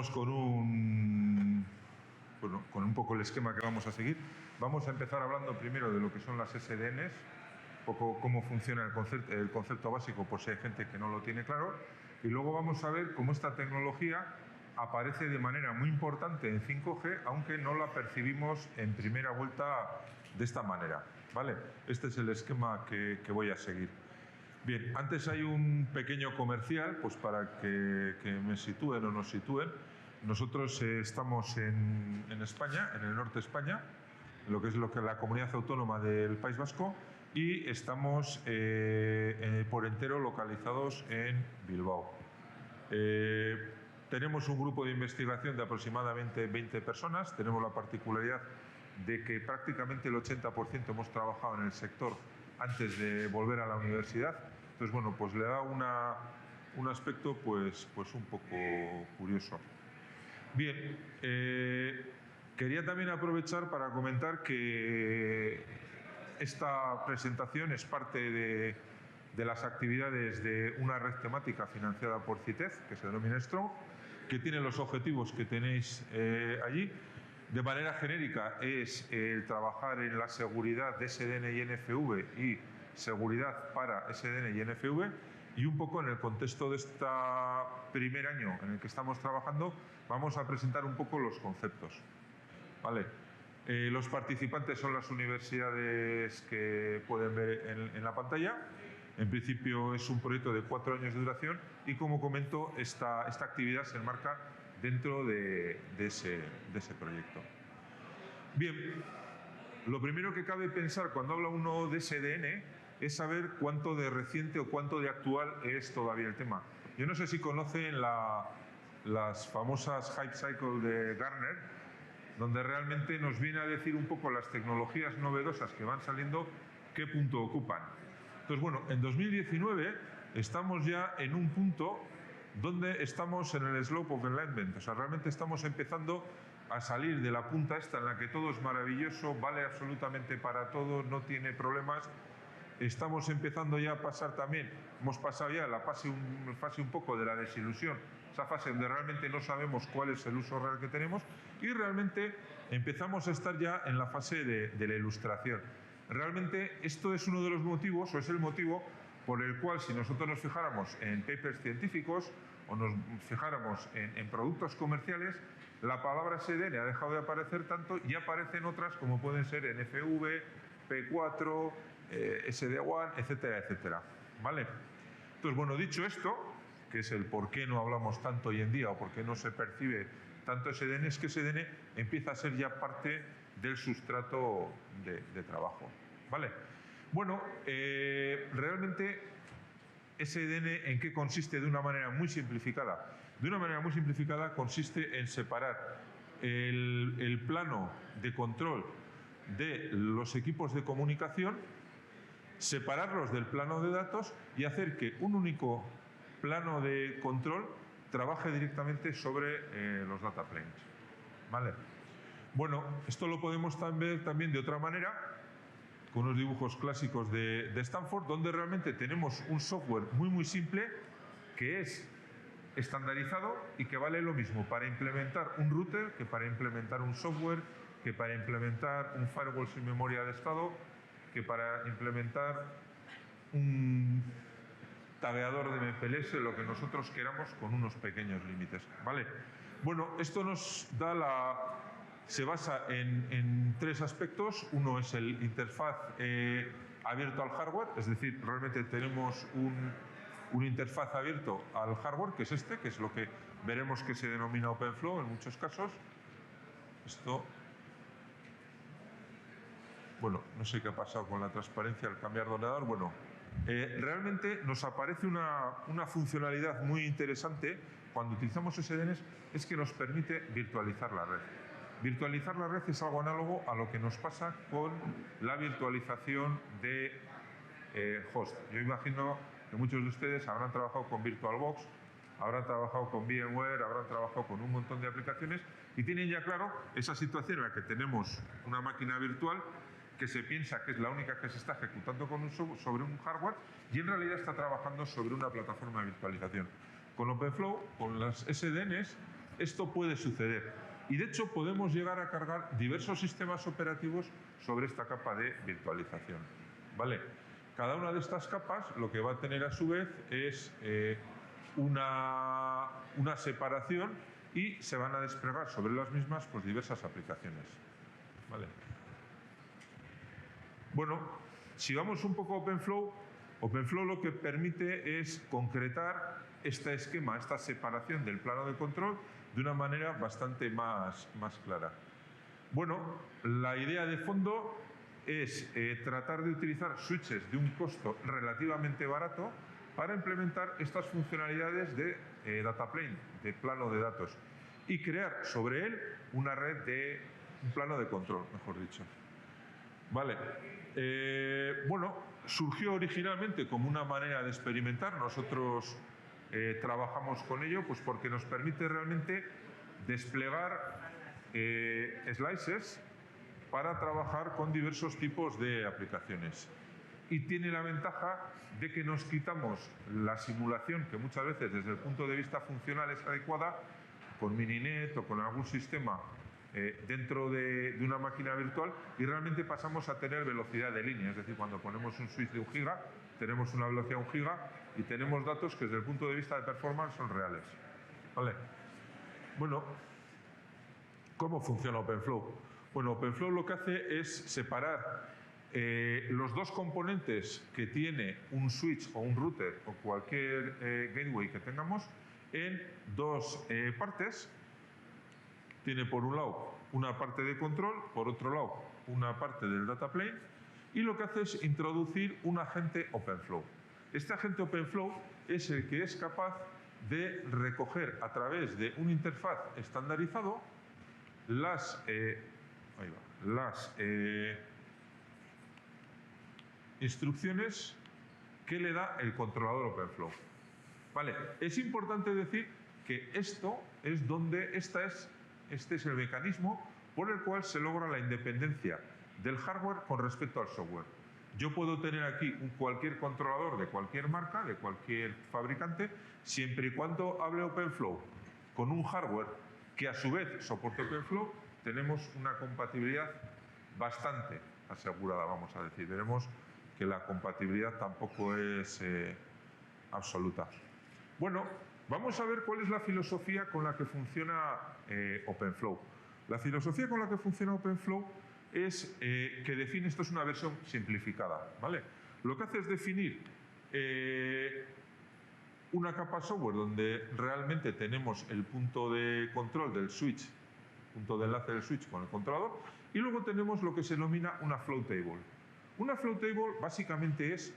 Empezamos con un poco el esquema que vamos a seguir. Vamos a empezar hablando primero de lo que son las SDNs, un poco cómo funciona el concepto básico por si hay gente que no lo tiene claro, y luego vamos a ver cómo esta tecnología aparece de manera muy importante en 5G, aunque no la percibimos en primera vuelta de esta manera, ¿vale? Este es el esquema que voy a seguir. Bien, antes hay un pequeño comercial, pues para que me sitúen o nos sitúen. Nosotros estamos en España, en el norte de España, lo que es la comunidad autónoma del País Vasco, y estamos por entero localizados en Bilbao. Tenemos un grupo de investigación de aproximadamente 20 personas. Tenemos la particularidad de que prácticamente el 80% hemos trabajado en el sector antes de volver a la universidad. Entonces, bueno, pues le da un aspecto pues un poco curioso. Bien, quería también aprovechar para comentar que esta presentación es parte de las actividades de una red temática financiada por CITES, que se denomina Strong, que tiene los objetivos que tenéis allí. De manera genérica es el trabajar en la seguridad de SDN y NFV y seguridad para SDN y NFV, y un poco en el contexto de este primer año en el que estamos trabajando vamos a presentar un poco los conceptos, ¿vale? Los participantes son las universidades que pueden ver en la pantalla. En principio es un proyecto de 4 años de duración y, como comento, esta actividad se enmarca dentro de ese proyecto. Bien, lo primero que cabe pensar cuando habla uno de SDN es saber cuánto de reciente o cuánto de actual es todavía el tema. Yo no sé si conocen las famosas Hype Cycle de Gartner, donde realmente nos viene a decir un poco las tecnologías novedosas que van saliendo, qué punto ocupan. Entonces, bueno, en 2019 estamos ya en un punto donde estamos en el slope of enlightenment, o sea, realmente estamos empezando a salir de la punta esta en la que todo es maravilloso, vale absolutamente para todo, no tiene problemas. Estamos empezando ya a pasar también, hemos pasado ya la fase un poco de la desilusión, esa fase donde realmente no sabemos cuál es el uso real que tenemos, y realmente empezamos a estar ya en la fase de la ilustración. Realmente esto es uno de los motivos, o es el motivo por el cual, si nosotros nos fijáramos en papers científicos o nos fijáramos en productos comerciales, la palabra SDN ha dejado de aparecer tanto y aparecen otras como pueden ser NFV, P4, SD1, etcétera, etcétera, ¿vale? Entonces, bueno, dicho esto, que es el por qué no hablamos tanto hoy en día o por qué no se percibe tanto SDN, es que SDN empieza a ser ya parte del sustrato de trabajo, ¿vale? Bueno, realmente SDN, ¿en qué consiste de una manera muy simplificada? De una manera muy simplificada consiste en separar el plano de control de los equipos de comunicación, separarlos del plano de datos y hacer que un único plano de control trabaje directamente sobre los data planes, ¿vale? Bueno, esto lo podemos ver también de otra manera, con unos dibujos clásicos de Stanford, donde realmente tenemos un software muy simple que es estandarizado y que vale lo mismo para implementar un router que para implementar un software, que para implementar un firewall sin memoria de estado, que para implementar un tagueador de MPLS, lo que nosotros queramos, con unos pequeños límites, ¿vale? Bueno, esto nos da se basa en 3 aspectos. Uno es el interfaz abierto al hardware, es decir, realmente tenemos un interfaz abierto al hardware, que es este, que es lo que veremos que se denomina OpenFlow en muchos casos. Esto, bueno, no sé qué ha pasado con la transparencia al cambiar de ordenador. Bueno, realmente nos aparece una funcionalidad muy interesante cuando utilizamos SDNs, es que nos permite virtualizar la red. Virtualizar la red es algo análogo a lo que nos pasa con la virtualización de host. Yo imagino que muchos de ustedes habrán trabajado con VirtualBox, habrán trabajado con VMware, habrán trabajado con un montón de aplicaciones y tienen ya claro esa situación en la que tenemos una máquina virtual que se piensa que es la única que se está ejecutando sobre un hardware y en realidad está trabajando sobre una plataforma de virtualización. Con OpenFlow, con las SDNs, esto puede suceder. Y de hecho podemos llegar a cargar diversos sistemas operativos sobre esta capa de virtualización. ¿Vale? Cada una de estas capas lo que va a tener a su vez es una separación y se van a desplegar sobre las mismas pues, diversas aplicaciones. ¿Vale? Bueno, si vamos un poco a OpenFlow, OpenFlow lo que permite es concretar este esquema, esta separación del plano de control de una manera bastante más clara. Bueno, la idea de fondo es tratar de utilizar switches de un costo relativamente barato para implementar estas funcionalidades de data plane, de plano de datos, y crear sobre él una red de un plano de control, mejor dicho. Vale. Bueno, surgió originalmente como una manera de experimentar. Nosotros trabajamos con ello pues porque nos permite realmente desplegar slices para trabajar con diversos tipos de aplicaciones. Y tiene la ventaja de que nos quitamos la simulación, que muchas veces desde el punto de vista funcional es adecuada, con Mininet o con algún sistema dentro de una máquina virtual, y realmente pasamos a tener velocidad de línea. Es decir, cuando ponemos un switch de 1 giga, tenemos una velocidad de 1 giga y tenemos datos que desde el punto de vista de performance son reales. ¿Vale? Bueno, ¿cómo funciona OpenFlow? Bueno, OpenFlow lo que hace es separar los dos componentes que tiene un switch o un router o cualquier gateway que tengamos en dos partes. Tiene por un lado una parte de control, por otro lado una parte del data plane, y lo que hace es introducir un agente OpenFlow. Este agente OpenFlow es el que es capaz de recoger a través de una interfaz estandarizado las instrucciones que le da el controlador OpenFlow. Vale, es importante decir que esto es donde este es el mecanismo por el cual se logra la independencia del hardware con respecto al software. Yo puedo tener aquí cualquier controlador de cualquier marca, de cualquier fabricante, siempre y cuando hable OpenFlow con un hardware que a su vez soporte OpenFlow, tenemos una compatibilidad bastante asegurada, vamos a decir. Veremos que la compatibilidad tampoco es absoluta. Bueno, vamos a ver cuál es la filosofía con la que funciona OpenFlow. La filosofía con la que funciona OpenFlow es que define, esto es una versión simplificada, ¿vale? Lo que hace es definir una capa software donde realmente tenemos el punto de control del switch, punto de enlace del switch con el controlador, y luego tenemos lo que se denomina una flow table. Una flow table básicamente es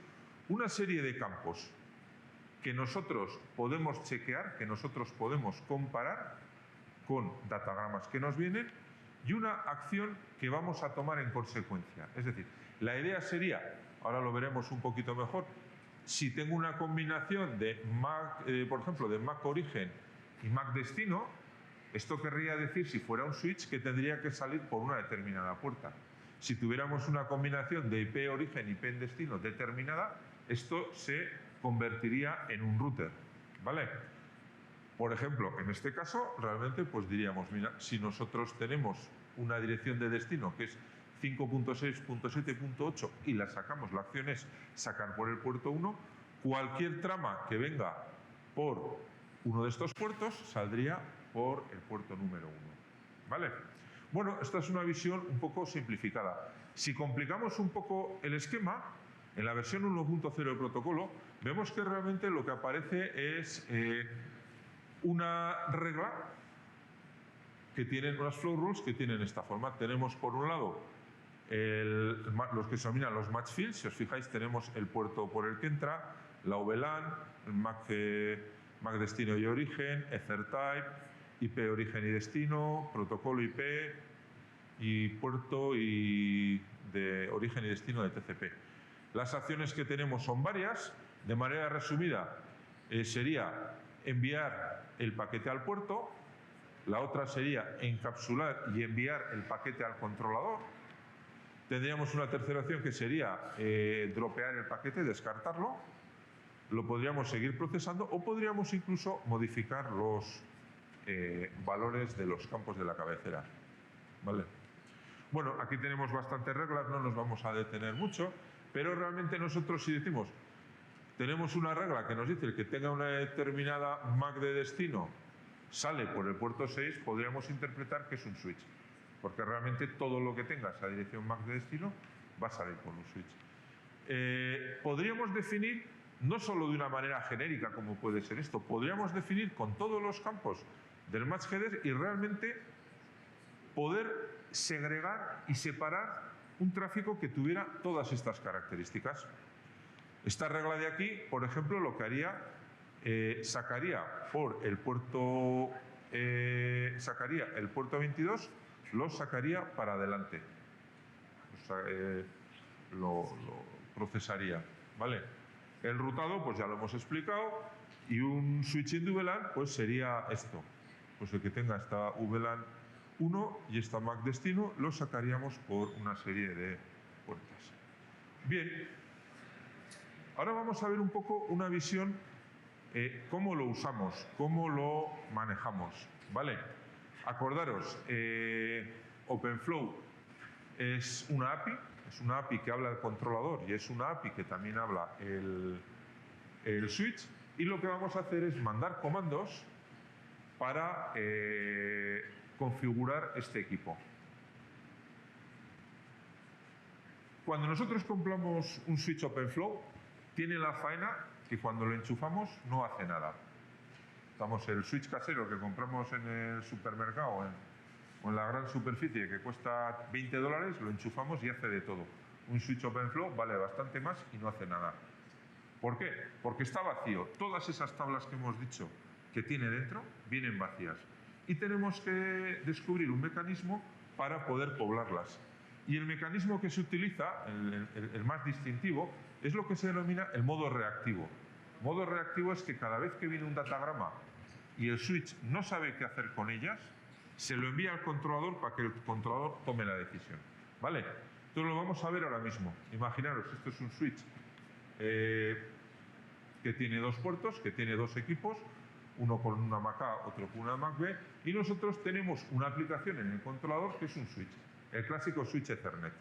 una serie de campos que nosotros podemos chequear, que nosotros podemos comparar con datagramas que nos vienen y una acción que vamos a tomar en consecuencia. Es decir, la idea sería, ahora lo veremos un poquito mejor, si tengo una combinación de MAC, por ejemplo, de MAC origen y MAC destino, esto querría decir, si fuera un switch, que tendría que salir por una determinada puerta. Si tuviéramos una combinación de IP origen y IP destino determinada, esto se convertiría en un router, ¿vale? Por ejemplo, en este caso, realmente pues diríamos, mira, si nosotros tenemos una dirección de destino que es 5.6.7.8 y la sacamos, la acción es sacar por el puerto 1, cualquier trama que venga por uno de estos puertos saldría por el puerto número 1, ¿vale? Bueno, esta es una visión un poco simplificada. Si complicamos un poco el esquema, en la versión 1.0 del protocolo, vemos que realmente lo que aparece es una regla que tienen unas flow rules que tienen esta forma. Tenemos por un lado los que se denominan los match fields. Si os fijáis, tenemos el puerto por el que entra, la VLAN, el MAC destino y origen, EtherType, IP origen y destino, protocolo IP y puerto de origen y destino de TCP. Las acciones que tenemos son varias. De manera resumida, sería enviar el paquete al puerto. La otra sería encapsular y enviar el paquete al controlador. Tendríamos una tercera opción que sería dropear el paquete, descartarlo. Lo podríamos seguir procesando o podríamos incluso modificar los valores de los campos de la cabecera. ¿Vale? Bueno, aquí tenemos bastantes reglas, no nos vamos a detener mucho, pero realmente nosotros si decimos, tenemos una regla que nos dice el que tenga una determinada MAC de destino sale por el puerto 6, podríamos interpretar que es un switch, porque realmente todo lo que tenga esa dirección MAC de destino va a salir por un switch. Podríamos definir, no solo de una manera genérica como puede ser esto, podríamos definir con todos los campos del match header y realmente poder segregar y separar un tráfico que tuviera todas estas características. Esta regla de aquí, por ejemplo, lo que haría, sacaría el puerto 22, lo sacaría para adelante. Lo procesaría, ¿vale? El rutado, pues ya lo hemos explicado, y un switching de VLAN, pues sería esto. Pues el que tenga esta VLAN 1 y esta MAC destino, lo sacaríamos por una serie de puertas. Bien, ahora vamos a ver un poco una visión, cómo lo usamos, cómo lo manejamos, ¿vale? Acordaros, OpenFlow es una API que habla el controlador y es una API que también habla el switch, y lo que vamos a hacer es mandar comandos para configurar este equipo. Cuando nosotros compramos un switch OpenFlow, tiene la faena que cuando lo enchufamos no hace nada. El switch casero que compramos en el supermercado o en la gran superficie que cuesta $20, lo enchufamos y hace de todo. Un switch OpenFlow vale bastante más y no hace nada. ¿Por qué? Porque está vacío. Todas esas tablas que hemos dicho que tiene dentro vienen vacías. Y tenemos que descubrir un mecanismo para poder poblarlas. Y el mecanismo que se utiliza, el más distintivo, es lo que se denomina el modo reactivo. Modo reactivo es que cada vez que viene un datagrama y el switch no sabe qué hacer con ellas, se lo envía al controlador para que el controlador tome la decisión. ¿Vale? Entonces lo vamos a ver ahora mismo. Imaginaros, esto es un switch que tiene dos puertos, que tiene dos equipos, uno con una MAC A, otro con una MAC B, y nosotros tenemos una aplicación en el controlador que es un switch, el clásico switch Ethernet.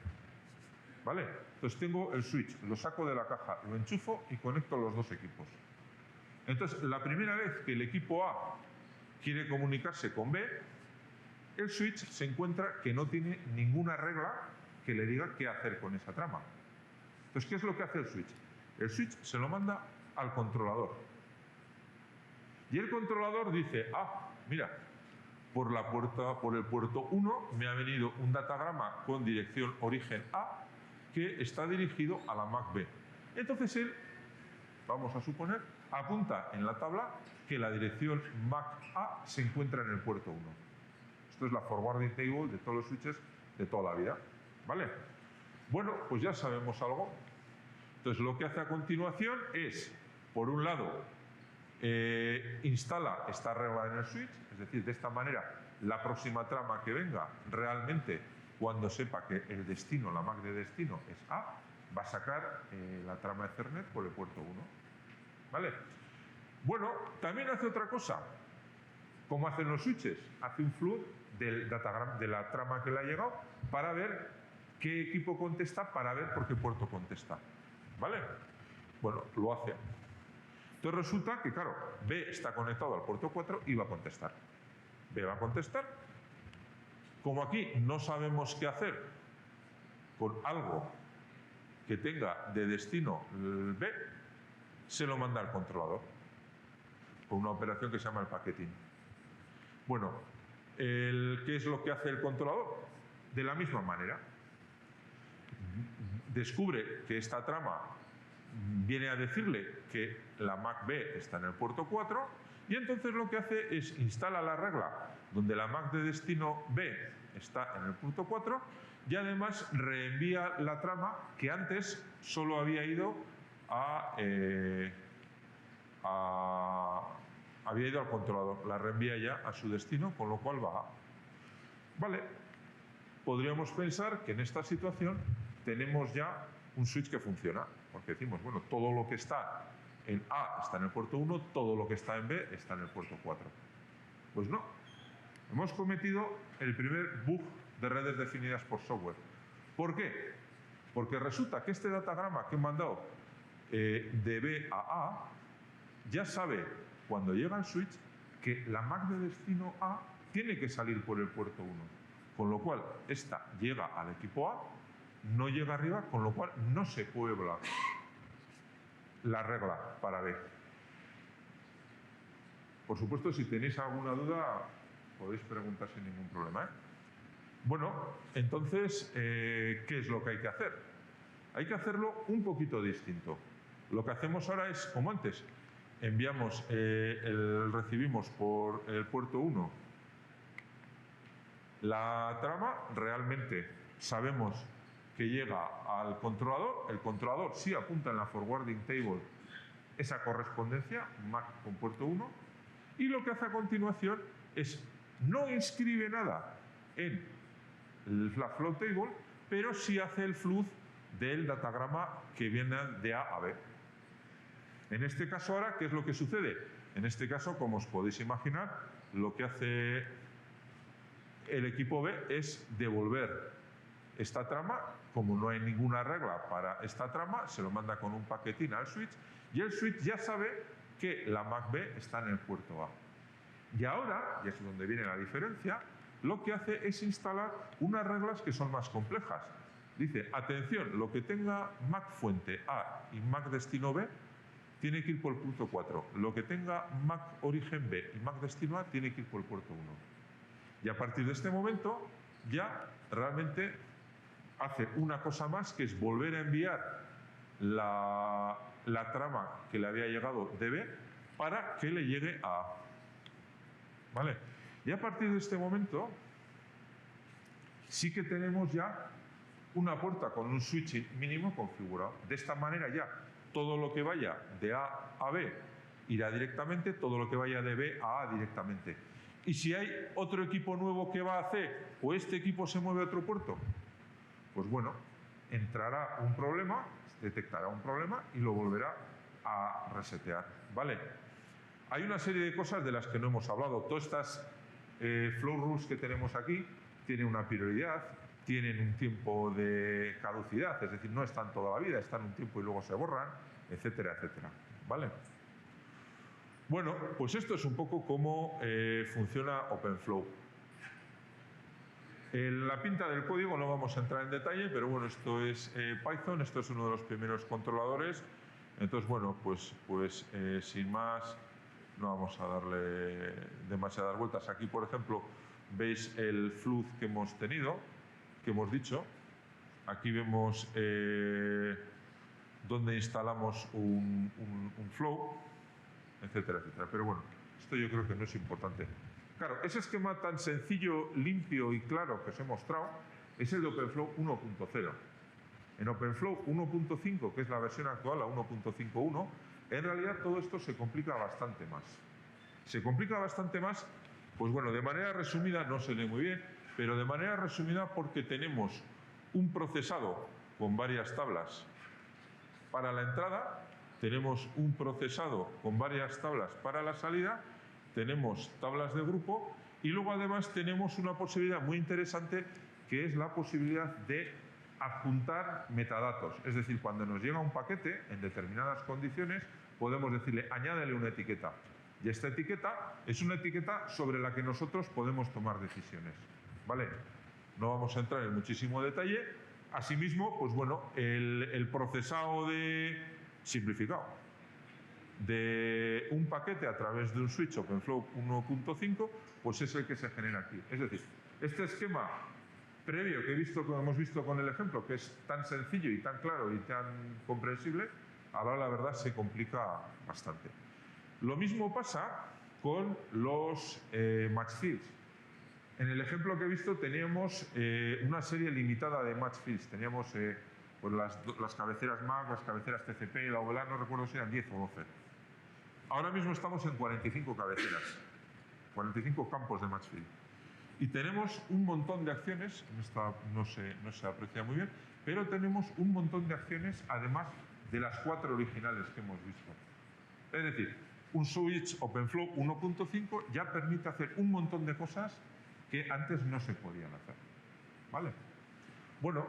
¿Vale? Entonces tengo el switch, lo saco de la caja, lo enchufo y conecto los dos equipos. Entonces, la primera vez que el equipo A quiere comunicarse con B, el switch se encuentra que no tiene ninguna regla que le diga qué hacer con esa trama. Entonces, ¿qué es lo que hace el switch? El switch se lo manda al controlador. Y el controlador dice, mira, por el puerto 1 me ha venido un datagrama con dirección origen A que está dirigido a la MAC B. Entonces él, vamos a suponer, apunta en la tabla que la dirección MAC A se encuentra en el puerto 1. Esto es la forwarding table de todos los switches de toda la vida. ¿Vale? Bueno, pues ya sabemos algo. Entonces lo que hace a continuación es, por un lado, instala esta regla en el switch, es decir, de esta manera la próxima trama que venga realmente, cuando sepa que el destino, la MAC de destino es A, va a sacar la trama Ethernet por el puerto 1. ¿Vale? Bueno, también hace otra cosa. ¿Cómo hacen los switches? Hace un flood del datagram de la trama que le ha llegado para ver qué equipo contesta, para ver por qué puerto contesta. ¿Vale? Bueno, lo hace. Entonces resulta que, claro, B está conectado al puerto 4 y va a contestar. B va a contestar. Como aquí no sabemos qué hacer con algo que tenga de destino el B, se lo manda al controlador con una operación que se llama el paqueting. Bueno, ¿qué es lo que hace el controlador? De la misma manera. Descubre que esta trama viene a decirle que la MAC B está en el puerto 4 y entonces lo que hace es instala la regla donde la MAC de destino B está en el puerto 4 y además reenvía la trama que antes solo había ido había ido al controlador, la reenvía ya a su destino, con lo cual va a... Vale, podríamos pensar que en esta situación tenemos ya un switch que funciona, porque decimos, bueno, todo lo que está en A está en el puerto 1, todo lo que está en B está en el puerto 4. Pues no. Hemos cometido el primer bug de redes definidas por software. ¿Por qué? Porque resulta que este datagrama que he mandado de B a A ya sabe, cuando llega al switch, que la MAC de destino A tiene que salir por el puerto 1. Con lo cual, esta llega al equipo A, no llega arriba, con lo cual no se puebla la regla para B. Por supuesto, si tenéis alguna duda, podéis preguntar sin ningún problema, ¿eh? Bueno, entonces, ¿qué es lo que hay que hacer? Hay que hacerlo un poquito distinto. Lo que hacemos ahora es, como antes, recibimos por el puerto 1 la trama, realmente sabemos que llega al controlador, el controlador sí apunta en la forwarding table esa correspondencia, MAC con puerto 1, y lo que hace a continuación es no inscribe nada en la flow table, pero sí hace el flush del datagrama que viene de A a B. En este caso ahora, ¿qué es lo que sucede? En este caso, como os podéis imaginar, lo que hace el equipo B es devolver esta trama. Como no hay ninguna regla para esta trama, se lo manda con un paquetín al switch y el switch ya sabe que la MAC B está en el puerto A. Y ahora, y es donde viene la diferencia, lo que hace es instalar unas reglas que son más complejas. Dice, atención, lo que tenga MAC fuente A y MAC destino B tiene que ir por el puerto 4. Lo que tenga MAC origen B y MAC destino A tiene que ir por el puerto 1. Y a partir de este momento ya realmente hace una cosa más, que es volver a enviar la trama que le había llegado de B para que le llegue a A. ¿Vale? Y a partir de este momento sí que tenemos ya una puerta con un switching mínimo configurado. De esta manera ya todo lo que vaya de A a B irá directamente, todo lo que vaya de B a A directamente. Y si hay otro equipo nuevo que va a C o este equipo se mueve a otro puerto, pues bueno, entrará un problema, detectará un problema y lo volverá a resetear. ¿Vale? Hay una serie de cosas de las que no hemos hablado. Todas estas flow rules que tenemos aquí tienen una prioridad, tienen un tiempo de caducidad, es decir, no están toda la vida, están un tiempo y luego se borran, etcétera, etcétera. ¿Vale? Bueno, pues esto es un poco cómo funciona OpenFlow. En la pinta del código no vamos a entrar en detalle, pero bueno, esto es Python, esto es uno de los primeros controladores. Entonces, bueno, pues sin más, no vamos a darle demasiadas vueltas. Aquí, por ejemplo, veis el flush que hemos tenido, que hemos dicho. Aquí vemos dónde instalamos un flow, etcétera, etcétera. Pero bueno, esto yo creo que no es importante. Claro, ese esquema tan sencillo, limpio y claro que os he mostrado es el de OpenFlow 1.0. En OpenFlow 1.5, que es la versión actual, la 1.51, en realidad todo esto se complica bastante más. Se complica bastante más, pues bueno, de manera resumida, no se lee muy bien, pero de manera resumida porque tenemos un procesado con varias tablas para la entrada, tenemos un procesado con varias tablas para la salida, tenemos tablas de grupo y luego además tenemos una posibilidad muy interesante que es la posibilidad de adjuntar metadatos. Es decir, cuando nos llega un paquete en determinadas condiciones podemos decirle añádele una etiqueta. Y esta etiqueta es una etiqueta sobre la que nosotros podemos tomar decisiones. ¿Vale? No vamos a entrar en muchísimo detalle. Asimismo, pues bueno, el procesado simplificado de un paquete a través de un switch OpenFlow 1.5, pues es el que se genera aquí. Es decir, este esquema previo que hemos visto con el ejemplo, que es tan sencillo y tan claro y tan comprensible, ahora la verdad se complica bastante. Lo mismo pasa con los match fields. En el ejemplo que he visto teníamos una serie limitada de match fields. Teníamos pues las cabeceras MAC, las cabeceras TCP, la OVLAN, no recuerdo si eran 10 o 12. Ahora mismo estamos en 45 cabeceras, 45 campos de match field. Y tenemos un montón de acciones, esta no se aprecia muy bien, pero tenemos un montón de acciones además de las 4 originales que hemos visto. Es decir, un switch OpenFlow 1.5 ya permite hacer un montón de cosas que antes no se podían hacer. ¿Vale? Bueno,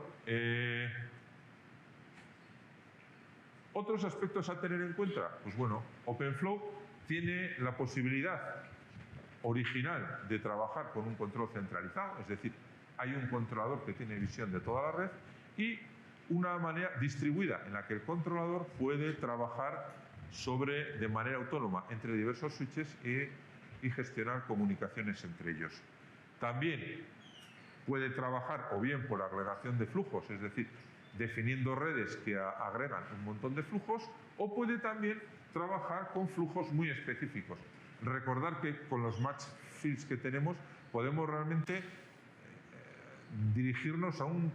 otros aspectos a tener en cuenta. Pues bueno, OpenFlow tiene la posibilidad original de trabajar con un control centralizado, es decir, hay un controlador que tiene visión de toda la red y una manera distribuida en la que el controlador puede trabajar de manera autónoma entre diversos switches y gestionar comunicaciones entre ellos. También puede trabajar o bien por agregación de flujos, es decir, definiendo redes que agregan un montón de flujos, o puede también trabajar con flujos muy específicos. Recordar que con los match fields que tenemos podemos realmente dirigirnos a un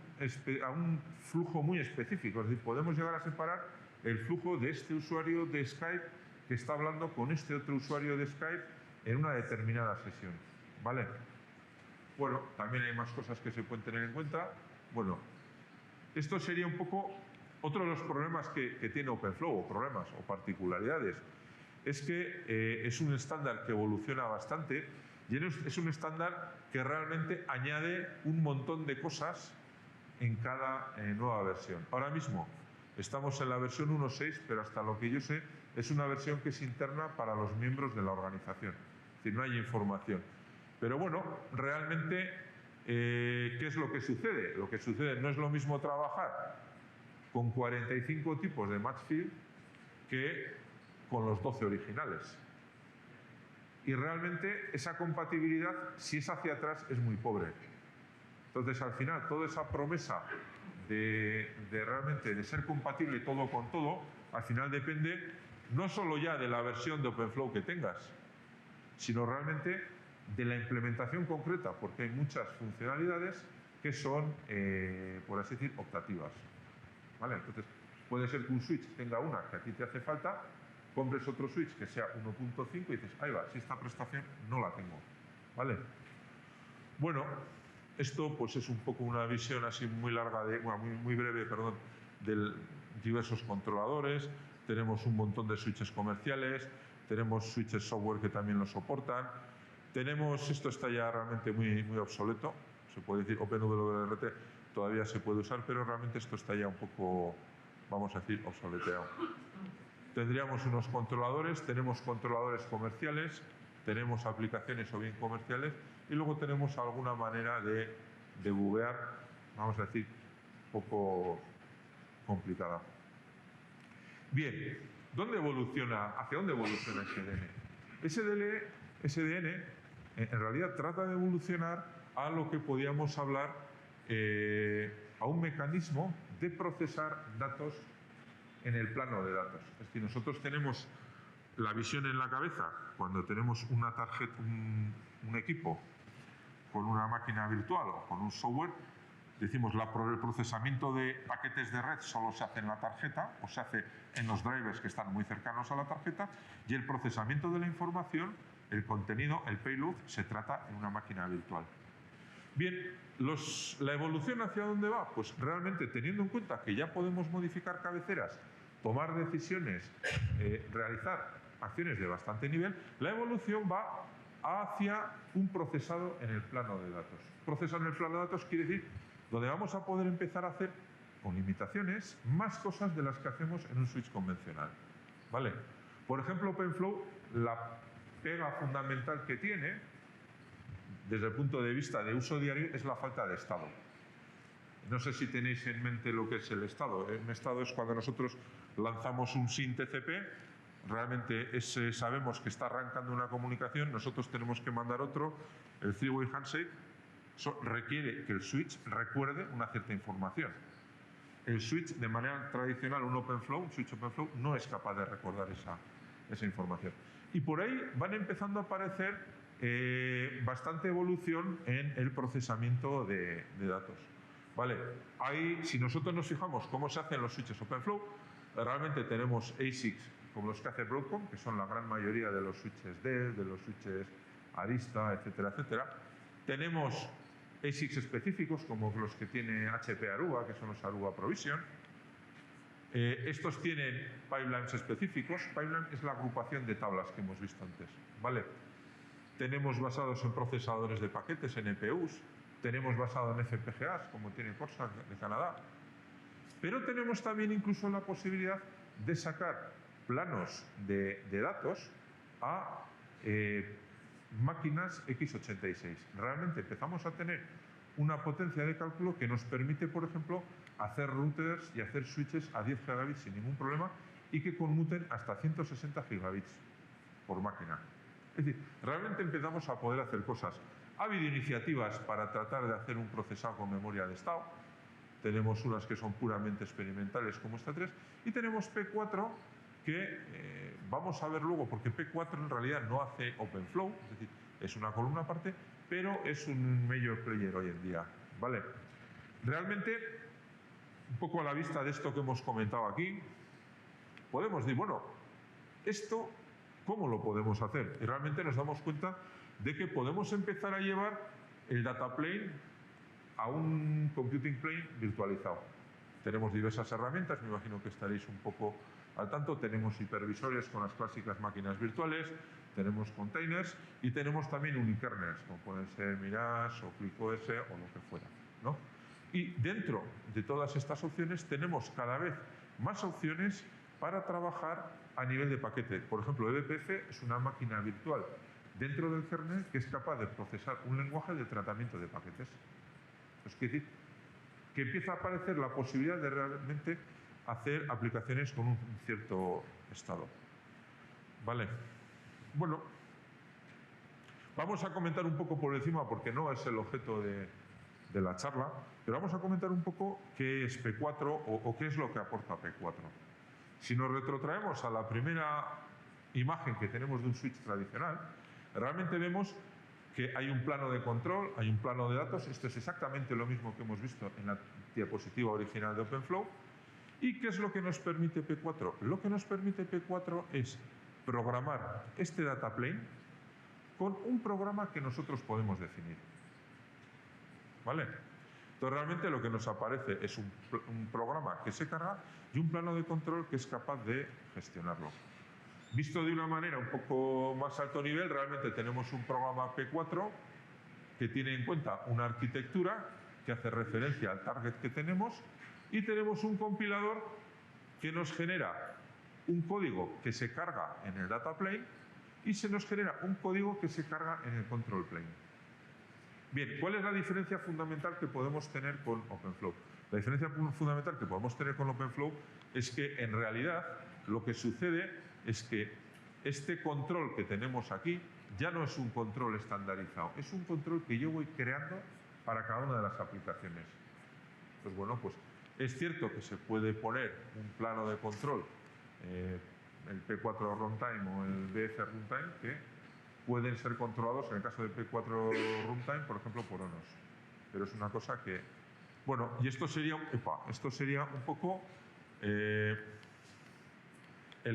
flujo muy específico, es decir, podemos llegar a separar el flujo de este usuario de Skype que está hablando con este otro usuario de Skype en una determinada sesión. ¿Vale? Bueno, también hay más cosas que se pueden tener en cuenta. Bueno, esto sería un poco otro de los problemas que tiene OpenFlow, o problemas o particularidades. Es que es un estándar que evoluciona bastante y es un estándar que realmente añade un montón de cosas en cada nueva versión. Ahora mismo estamos en la versión 1.6, pero hasta lo que yo sé es una versión que es interna para los miembros de la organización. Es decir, no hay información. Pero bueno, realmente, ¿qué es lo que sucede? Lo que sucede no es lo mismo trabajar con 45 tipos de match field que con los 12 originales. Y realmente esa compatibilidad, si es hacia atrás, es muy pobre. Entonces, al final, toda esa promesa de realmente de ser compatible todo con todo, al final depende no solo ya de la versión de OpenFlow que tengas, sino realmente de la implementación concreta, porque hay muchas funcionalidades que son, por así decir, optativas. ¿Vale? Entonces, puede ser que un switch tenga una que a ti te hace falta, compres otro switch que sea 1.5 y dices, ahí va, si esta prestación no la tengo. ¿Vale? Bueno, esto pues es un poco una visión así muy larga, muy breve, perdón, de diversos controladores. Tenemos un montón de switches comerciales, tenemos switches software que también lo soportan. Esto está ya realmente muy obsoleto, se puede decir OpenWRT todavía se puede usar, pero realmente esto está ya un poco, vamos a decir, obsoleteado. Tendríamos unos controladores, tenemos controladores comerciales, tenemos aplicaciones o bien comerciales y luego tenemos alguna manera de debuguear, vamos a decir, un poco complicada. Bien, ¿hacia dónde evoluciona SDN? SDN en realidad trata de evolucionar a lo que podíamos hablar, a un mecanismo de procesar datos en el plano de datos. Es decir, nosotros tenemos la visión en la cabeza cuando tenemos una tarjeta, un equipo con una máquina virtual o con un software. Decimos, el procesamiento de paquetes de red solo se hace en la tarjeta o se hace en los drivers que están muy cercanos a la tarjeta, y el procesamiento de la información, el contenido, el payload, se trata en una máquina virtual. Bien, ¿la evolución hacia dónde va? Pues realmente teniendo en cuenta que ya podemos modificar cabeceras, tomar decisiones, realizar acciones de bastante nivel, la evolución va hacia un procesado en el plano de datos. Procesado en el plano de datos quiere decir donde vamos a poder empezar a hacer, con limitaciones, más cosas de las que hacemos en un switch convencional. ¿Vale? Por ejemplo, OpenFlow, la pega fundamental que tiene, desde el punto de vista de uso diario, es la falta de estado. No sé si tenéis en mente lo que es el estado. Un estado es cuando nosotros lanzamos un SYN TCP, realmente sabemos que está arrancando una comunicación, nosotros tenemos que mandar otro, el three-way handshake. Eso requiere que el switch recuerde una cierta información. El switch, de manera tradicional, un switch OpenFlow, no es capaz de recordar esa información. Y por ahí van empezando a aparecer bastante evolución en el procesamiento de datos. ¿Vale? Ahí, si nosotros nos fijamos cómo se hacen los switches OpenFlow, realmente tenemos ASICs como los que hace Broadcom, que son la gran mayoría de los switches Dell, de los switches Arista, etcétera, etcétera. Tenemos ASICs específicos como los que tiene HP Aruba, que son los Aruba Provision. Estos tienen pipelines específicos. Pipeline es la agrupación de tablas que hemos visto antes, ¿vale? Tenemos basados en procesadores de paquetes, en EPUs. Tenemos basado en FPGAs, como tiene Corsair de Canadá. Pero tenemos también incluso la posibilidad de sacar planos de datos a máquinas x86. Realmente empezamos a tener una potencia de cálculo que nos permite, por ejemplo, hacer routers y hacer switches a 10 gigabits sin ningún problema y que conmuten hasta 160 gigabits por máquina. Es decir, realmente empezamos a poder hacer cosas. Ha habido iniciativas para tratar de hacer un procesado con memoria de estado. Tenemos unas que son puramente experimentales como esta 3 y tenemos P4 que vamos a ver luego, porque P4 en realidad no hace OpenFlow, es decir, es una columna aparte, pero es un major player hoy en día, ¿vale? Realmente, un poco a la vista de esto que hemos comentado aquí, podemos decir, bueno, esto, ¿cómo lo podemos hacer? Y realmente nos damos cuenta de que podemos empezar a llevar el data plane a un computing plane virtualizado. Tenemos diversas herramientas, me imagino que estaréis un poco al tanto. Tenemos hipervisores con las clásicas máquinas virtuales, tenemos containers y tenemos también unikernels, como pueden ser Mirage o ClickOS o lo que fuera, ¿no? Y dentro de todas estas opciones tenemos cada vez más opciones para trabajar a nivel de paquete. Por ejemplo, eBPF es una máquina virtual dentro del kernel que es capaz de procesar un lenguaje de tratamiento de paquetes. Es decir, que empieza a aparecer la posibilidad de realmente hacer aplicaciones con un cierto estado. ¿Vale? Bueno, vamos a comentar un poco por encima, porque no es el objeto de la charla, pero vamos a comentar un poco qué es P4 o qué es lo que aporta P4. Si nos retrotraemos a la primera imagen que tenemos de un switch tradicional, realmente vemos que hay un plano de control, hay un plano de datos. Esto es exactamente lo mismo que hemos visto en la diapositiva original de OpenFlow. ¿Y qué es lo que nos permite P4? Lo que nos permite P4 es programar este data plane con un programa que nosotros podemos definir. ¿Vale? Entonces, realmente lo que nos aparece es un programa que se carga y un plano de control que es capaz de gestionarlo. Visto de una manera un poco más alto nivel, realmente tenemos un programa P4 que tiene en cuenta una arquitectura que hace referencia al target que tenemos y tenemos un compilador que nos genera un código que se carga en el data plane y se nos genera un código que se carga en el control plane. Bien, ¿cuál es la diferencia fundamental que podemos tener con OpenFlow? La diferencia fundamental que podemos tener con OpenFlow es que en realidad lo que sucede es que este control que tenemos aquí ya no es un control estandarizado, es un control que yo voy creando para cada una de las aplicaciones. Pues bueno, pues es cierto que se puede poner un plano de control, el P4 Runtime o el BF Runtime, que pueden ser controlados en el caso de P4 Runtime, por ejemplo, por ONOS. Pero es una cosa que... Bueno, y esto sería un poco el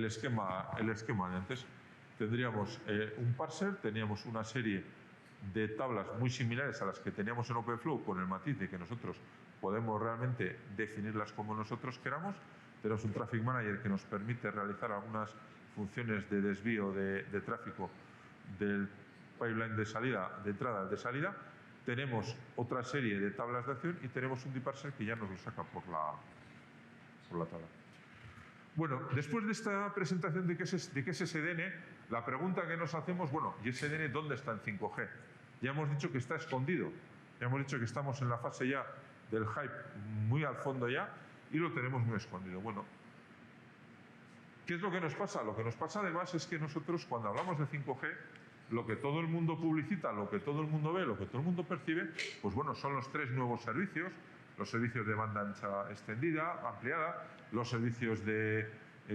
esquema de antes. Tendríamos un parser, teníamos una serie de tablas muy similares a las que teníamos en OpenFlow, con el matiz de que nosotros podemos realmente definirlas como nosotros queramos. Tenemos un Traffic Manager que nos permite realizar algunas funciones de desvío de tráfico del pipeline de salida, de entrada, de salida. Tenemos otra serie de tablas de acción y tenemos un deparser que ya nos lo saca por la tabla. Bueno, después de esta presentación de qué es SDN, la pregunta que nos hacemos, bueno, ¿y SDN dónde está en 5G? Ya hemos dicho que está escondido, ya hemos dicho que estamos en la fase ya del hype muy al fondo ya y lo tenemos muy escondido. Bueno, ¿qué es lo que nos pasa? Lo que nos pasa además es que nosotros cuando hablamos de 5G, lo que todo el mundo publicita, lo que todo el mundo ve, lo que todo el mundo percibe, pues bueno, son los 3 nuevos servicios: los servicios de banda ancha extendida, ampliada, los servicios de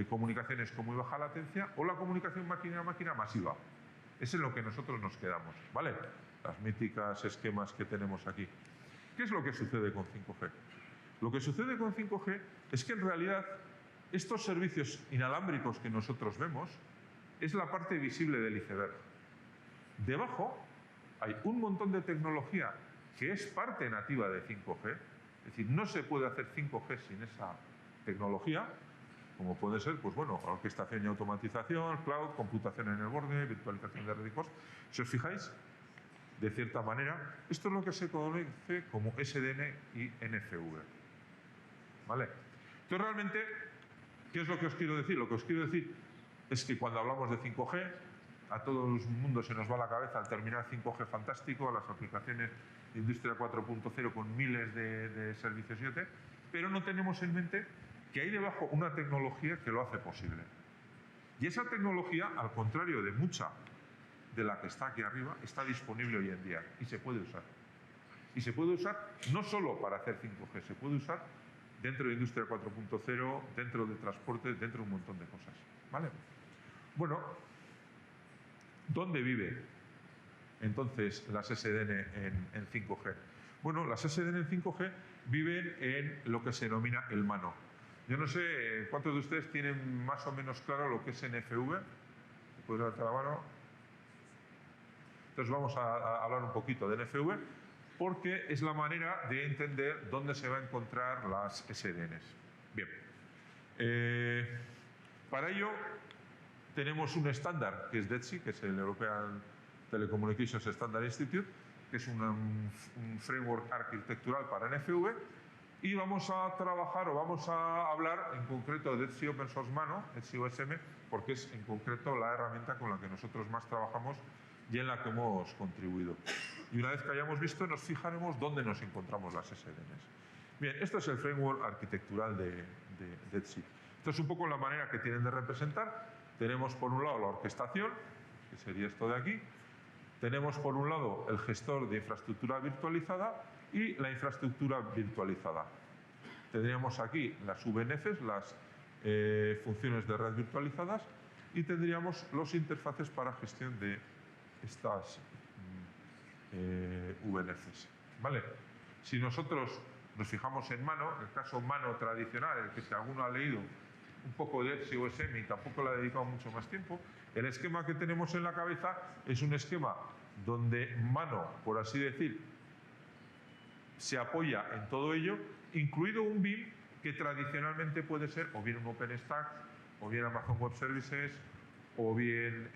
comunicaciones con muy baja latencia o la comunicación máquina a máquina masiva. Es en lo que nosotros nos quedamos, ¿vale? Las míticas esquemas que tenemos aquí. ¿Qué es lo que sucede con 5G? Lo que sucede con 5G es que en realidad estos servicios inalámbricos que nosotros vemos es la parte visible del iceberg. Debajo hay un montón de tecnología que es parte nativa de 5G, es decir, no se puede hacer 5G sin esa tecnología, como puede ser, pues bueno, orquestación y automatización, cloud, computación en el borde, virtualización de red y cosas. Si os fijáis, de cierta manera, esto es lo que se conoce como SDN y NFV. ¿Vale? Entonces, realmente, ¿qué es lo que os quiero decir? Lo que os quiero decir es que cuando hablamos de 5G, a todo el mundo se nos va a la cabeza el terminal 5G fantástico, las aplicaciones de Industria 4.0 con miles de servicios IoT, pero no tenemos en mente que hay debajo una tecnología que lo hace posible. Y esa tecnología, al contrario de mucha de la que está aquí arriba, está disponible hoy en día y se puede usar. Y se puede usar no solo para hacer 5G, se puede usar dentro de Industria 4.0, dentro de transporte, dentro de un montón de cosas. ¿Vale? Bueno, ¿dónde vive entonces las SDN en 5G? Bueno, las SDN en 5G viven en lo que se denomina el mano. Yo no sé cuántos de ustedes tienen más o menos claro lo que es NFV. ¿Puedes levantar la mano? Entonces vamos a hablar un poquito de NFV porque es la manera de entender dónde se va a encontrar las SDNs. Bien. Para ello tenemos un estándar que es DETSI, que es el European Telecommunications Standard Institute, que es un framework arquitectural para NFV, y vamos a trabajar o vamos a hablar en concreto de DETSI Open Source Mano, DETSI OSM, porque es en concreto la herramienta con la que nosotros más trabajamos y en la que hemos contribuido. Y una vez que hayamos visto, nos fijaremos dónde nos encontramos las SDNs. Bien, esto es el framework arquitectural de DETSI. Esto es un poco la manera que tienen de representar. Tenemos por un lado la orquestación, que sería esto de aquí. Tenemos por un lado el gestor de infraestructura virtualizada y la infraestructura virtualizada. Tendríamos aquí las VNFs, las funciones de red virtualizadas, y tendríamos los interfaces para gestión de estas VNFs. ¿Vale? Si nosotros nos fijamos en mano, el caso mano tradicional, el que si alguno ha leído un poco de DETSI o OSM y tampoco le ha dedicado mucho más tiempo, el esquema que tenemos en la cabeza es un esquema donde mano, por así decir, se apoya en todo ello, incluido un BIM que tradicionalmente puede ser o bien un OpenStack, o bien Amazon Web Services, o bien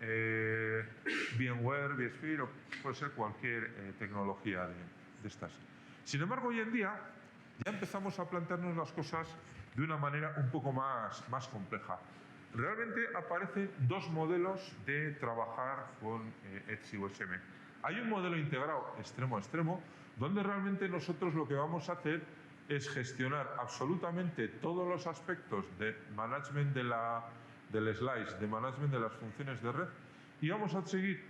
VMware, vSphere, o puede ser cualquier tecnología de estas. Sin embargo, hoy en día ya empezamos a plantearnos las cosas de una manera un poco más compleja. Realmente aparecen dos modelos de trabajar con DETSI OSM. Hay un modelo integrado extremo a extremo, donde realmente nosotros lo que vamos a hacer es gestionar absolutamente todos los aspectos de management del slice, de management de las funciones de red, y vamos a seguir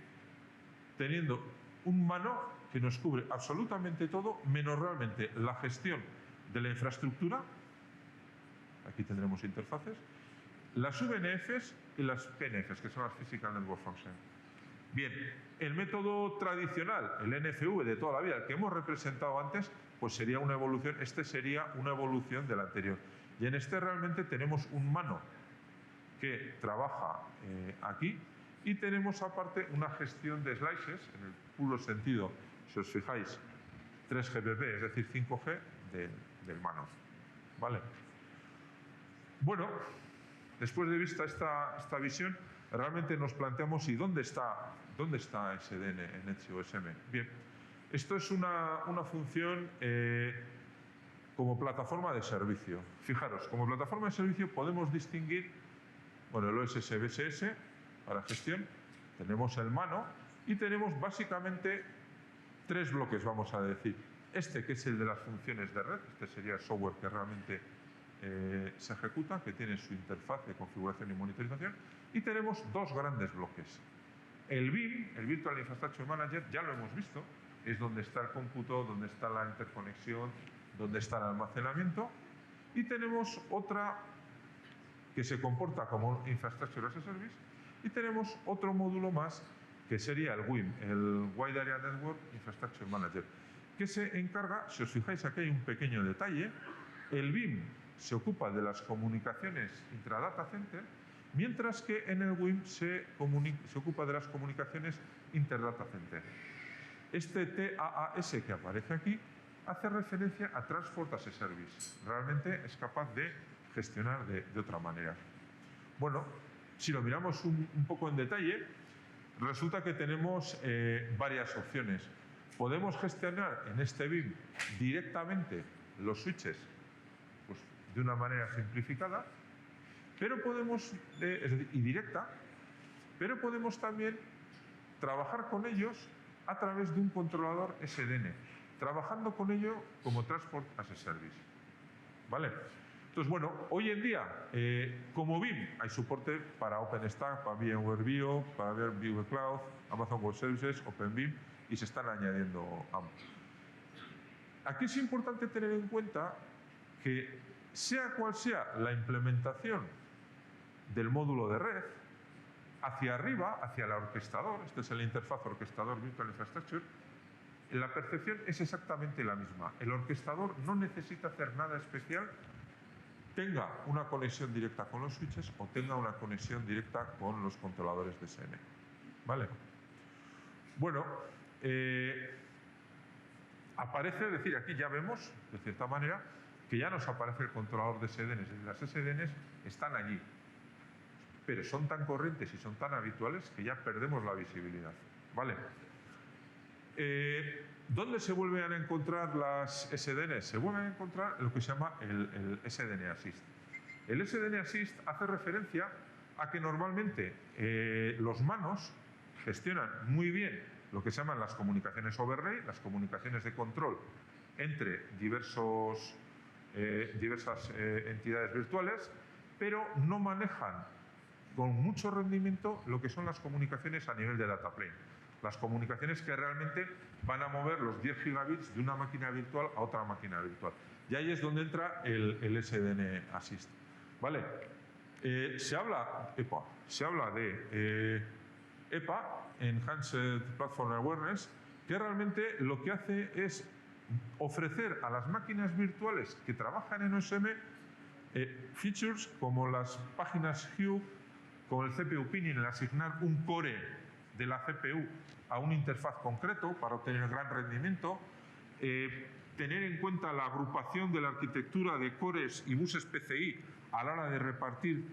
teniendo un mano que nos cubre absolutamente todo, menos realmente la gestión de la infraestructura. Aquí tendremos interfaces, las VNFs y las PNFs, que son las Physical Network Functions. Bien, el método tradicional, el NFV de toda la vida, el que hemos representado antes, pues sería una evolución, este sería una evolución del anterior. Y en este realmente tenemos un mano que trabaja aquí, y tenemos aparte una gestión de slices, en el puro sentido, si os fijáis, 3GPP, es decir, 5G del mano. ¿Vale? Bueno, después de vista esta visión, realmente nos planteamos ¿y dónde está SDN en DETSI OSM? Bien, esto es una función como plataforma de servicio. Fijaros, como plataforma de servicio podemos distinguir, bueno, el OSS-BSS para gestión, tenemos el mano y tenemos básicamente tres bloques, vamos a decir. Este, que es el de las funciones de red, este sería el software que realmente se ejecuta, que tiene su interfaz de configuración y monitorización, y tenemos dos grandes bloques. El BIM, el Virtual Infrastructure Manager, ya lo hemos visto, es donde está el cómputo, donde está la interconexión, donde está el almacenamiento, y tenemos otra que se comporta como Infrastructure as a Service, y tenemos otro módulo más que sería el WIM, el Wide Area Network Infrastructure Manager, que se encarga, si os fijáis aquí hay un pequeño detalle, el BIM se ocupa de las comunicaciones intra-data center, mientras que en el WIM se ocupa de las comunicaciones inter-data center. Este TAAS que aparece aquí hace referencia a Transport as a Service. Realmente es capaz de gestionar de otra manera. Bueno, si lo miramos un poco en detalle, resulta que tenemos varias opciones. Podemos gestionar en este BIM directamente los switches pues, de una manera simplificada, pero podemos, es decir, y directa, pero podemos también trabajar con ellos a través de un controlador SDN, trabajando con ello como Transport as a Service. ¿Vale? Entonces, bueno, hoy en día, como BIM, hay soporte para OpenStack, para VMware Bio, para VMware Cloud, Amazon Web Services, OpenBIM, y se están añadiendo ambos. Aquí es importante tener en cuenta que, sea cual sea la implementación del módulo de red, hacia arriba, hacia el orquestador, este es el interfaz orquestador Virtual Infrastructure, la percepción es exactamente la misma. El orquestador no necesita hacer nada especial, tenga una conexión directa con los switches o tenga una conexión directa con los controladores de SN. ¿Vale? Bueno, aparece, es decir, aquí ya vemos, de cierta manera, que ya nos aparece el controlador de SDNs. Es decir, las SDNs están allí, pero son tan corrientes y son tan habituales que ya perdemos la visibilidad. ¿Vale? ¿Dónde se vuelven a encontrar las SDNs? Se vuelven a encontrar lo que se llama el SDN Assist. El SDN Assist hace referencia a que normalmente los manos gestionan muy bien lo que se llaman las comunicaciones overlay, las comunicaciones de control entre diversas entidades virtuales, pero no manejan con mucho rendimiento lo que son las comunicaciones a nivel de data plane. Las comunicaciones que realmente van a mover los 10 gigabits de una máquina virtual a otra máquina virtual. Y ahí es donde entra el SDN Assist. ¿Vale? Se habla de EPA, Enhanced Platform Awareness, que realmente lo que hace es ofrecer a las máquinas virtuales que trabajan en OSM features como las páginas Hue, como el CPU Pinning, el asignar un core de la CPU a una interfaz concreto para obtener gran rendimiento, tener en cuenta la agrupación de la arquitectura de cores y buses PCI a la hora de repartir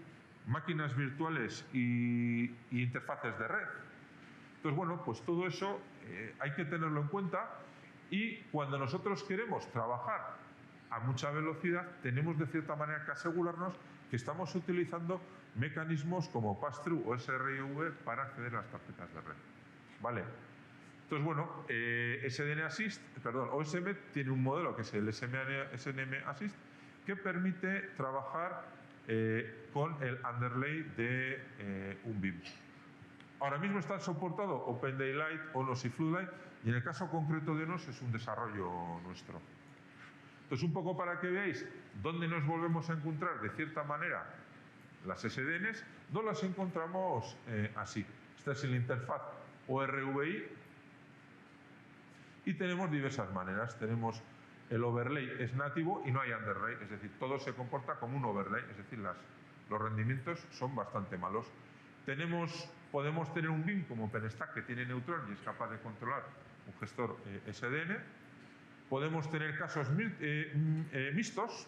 máquinas virtuales y interfaces de red. Entonces, bueno, pues todo eso hay que tenerlo en cuenta, y cuando nosotros queremos trabajar a mucha velocidad, tenemos de cierta manera que asegurarnos que estamos utilizando mecanismos como Pass-Through o SRIV para acceder a las tarjetas de red. ¿Vale? Entonces, bueno, OSM tiene un modelo que es el SNM Assist, que permite trabajar con el underlay de un BIM. Ahora mismo está soportado Open Daylight, ONOS y Floodlight, y en el caso concreto de ONOS es un desarrollo nuestro. Entonces, un poco para que veáis dónde nos volvemos a encontrar de cierta manera las SDNs, no las encontramos así. Esta es la interfaz ORVI y tenemos diversas maneras. Tenemos el overlay, es nativo y no hay underlay, es decir, todo se comporta como un overlay, es decir, los rendimientos son bastante malos. Podemos tener un BIM como OpenStack que tiene Neutron y es capaz de controlar un gestor SDN. Podemos tener casos mixtos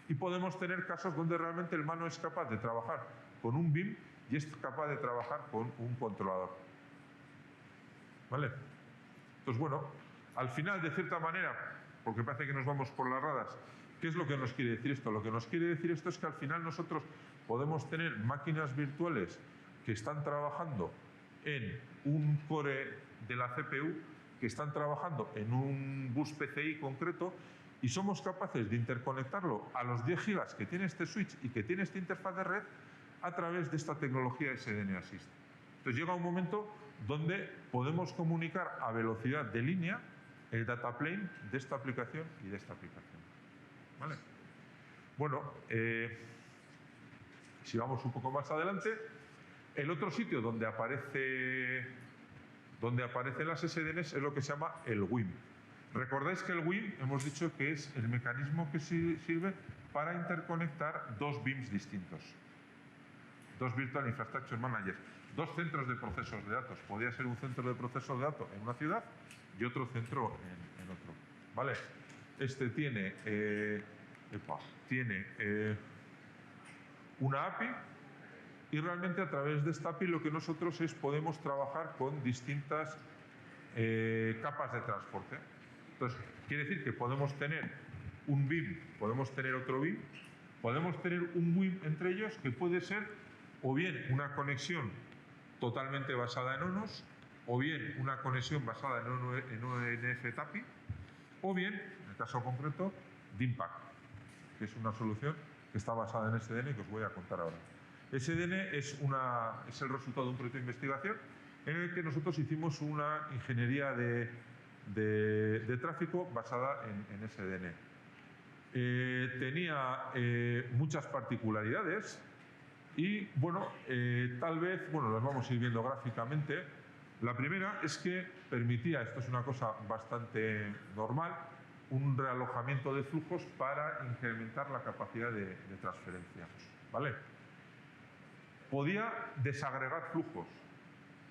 y podemos tener casos donde realmente el mano es capaz de trabajar con un BIM y es capaz de trabajar con un controlador. ¿Vale? Entonces, bueno, al final, de cierta manera, porque parece que nos vamos por las radas, ¿qué es lo que nos quiere decir esto? Lo que nos quiere decir esto es que al final nosotros podemos tener máquinas virtuales que están trabajando en un core de la CPU, que están trabajando en un bus PCI concreto, y somos capaces de interconectarlo a los 10 gigas que tiene este switch y que tiene esta interfaz de red a través de esta tecnología SDN Assist. Entonces llega un momento donde podemos comunicar a velocidad de línea el data plane de esta aplicación y de esta aplicación. ¿Vale? Bueno, si vamos un poco más adelante, el otro sitio donde aparecen las SDNs es lo que se llama el WIM. Recordáis que el WIM hemos dicho que es el mecanismo que sirve para interconectar dos BIMs distintos. Dos Virtual Infrastructure Managers, dos centros de procesos de datos. Podría ser un centro de procesos de datos en una ciudad y otro centro en otro. ¿Vale? Este tiene una API y realmente a través de esta API lo que nosotros podemos trabajar con distintas capas de transporte. Entonces, quiere decir que podemos tener un BIM, podemos tener otro BIM, podemos tener un WIM entre ellos que puede ser o bien una conexión totalmente basada en ONOS, o bien una conexión basada en ONF TAPI, o bien, en el caso concreto, DIMPAC, que es una solución que está basada en SDN que os voy a contar ahora. SDN es el resultado de un proyecto de investigación en el que nosotros hicimos una ingeniería de tráfico basada en SDN. Tenía muchas particularidades y, bueno, tal vez, las vamos a ir viendo gráficamente. La primera es que permitía, esto es una cosa bastante normal, un realojamiento de flujos para incrementar la capacidad de transferencia, ¿vale? Podía desagregar flujos.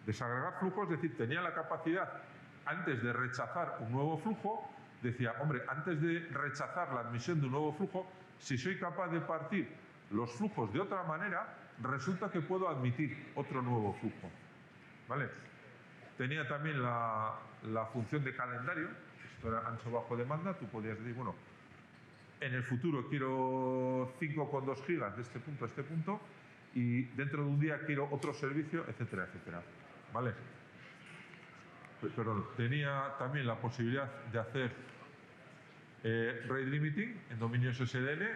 Desagregar flujos, es decir, tenía la capacidad, antes de rechazar un nuevo flujo, decía, hombre, antes de rechazar la admisión de un nuevo flujo, si soy capaz de partir los flujos de otra manera, resulta que puedo admitir otro nuevo flujo, ¿vale? Tenía también la función de calendario, esto era ancho bajo demanda, tú podías decir, bueno, en el futuro quiero 5,2 gigas de este punto a este punto y dentro de un día quiero otro servicio, etcétera, etcétera, ¿vale? Perdón, tenía también la posibilidad de hacer rate limiting en dominios SDN,